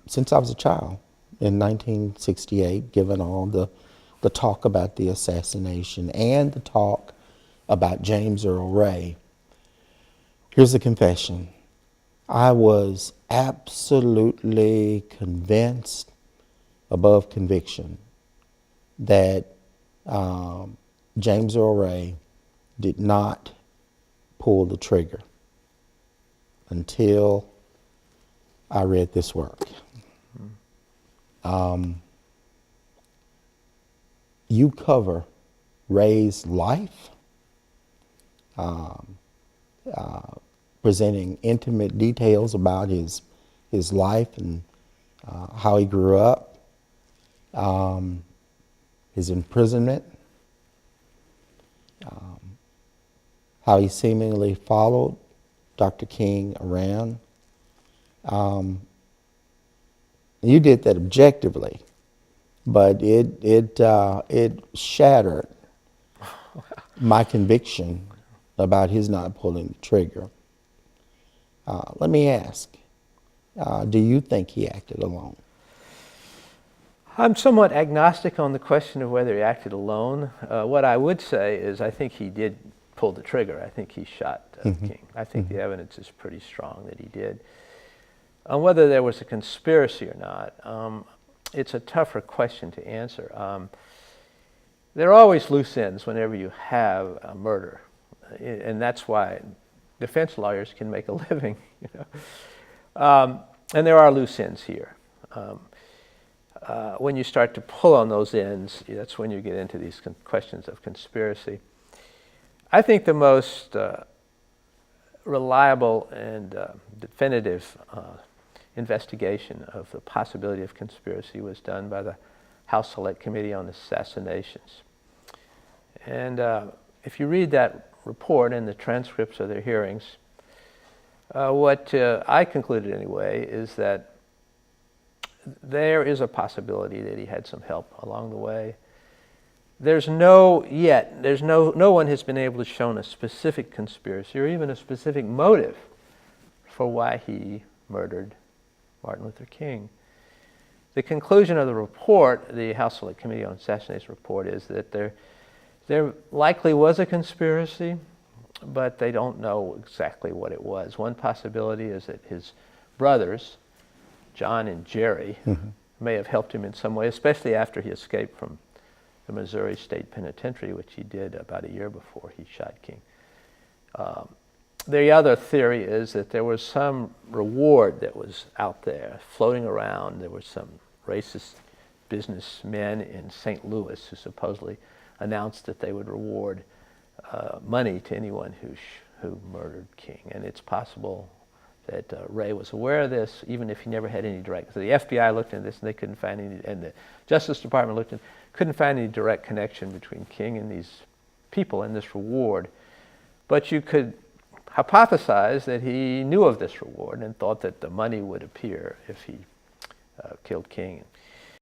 since I was a child in 1968, given all the talk about the assassination and the talk about James Earl Ray. Here's a confession. I was absolutely convinced, above conviction, that James Earl Ray did not pull the trigger until I read this work. You cover Ray's life, presenting intimate details about his life and how he grew up, his imprisonment, how he seemingly followed Dr. King around. You did that objectively, but it shattered my conviction about his not pulling the trigger. Let me ask, do you think he acted alone? I'm somewhat agnostic on the question of whether he acted alone. What I would say is I think he did pull the trigger. I think he shot King. I think the evidence is pretty strong that he did. On whether there was a conspiracy or not, it's a tougher question to answer. There are always loose ends whenever you have a murder, and that's why defense lawyers can make a living. And there are loose ends here. When you start to pull on those ends, that's when you get into these questions of conspiracy. I think the most reliable and definitive investigation of the possibility of conspiracy was done by the House Select Committee on Assassinations. And if you read that report and the transcripts of their hearings, what I concluded anyway is that there is a possibility that he had some help along the way. No one has been able to show a specific conspiracy or even a specific motive for why he murdered Martin Luther King. The conclusion of the report, the House Select Committee on Assassinations report, is that there likely was a conspiracy, but they don't know exactly what it was. One possibility is that his brothers, John and Jerry, may have helped him in some way, especially after he escaped from the Missouri State Penitentiary, which he did about a year before he shot King. The other theory is that there was some reward that was out there floating around. There were some racist businessmen in St. Louis who supposedly announced that they would reward money to anyone who murdered King. And it's possible that Ray was aware of this, even if he never had any direct. So the FBI looked into this and they couldn't find any, and the Justice Department looked into, couldn't find any direct connection between King and these people and this reward. But you could hypothesize that he knew of this reward and thought that the money would appear if he killed King.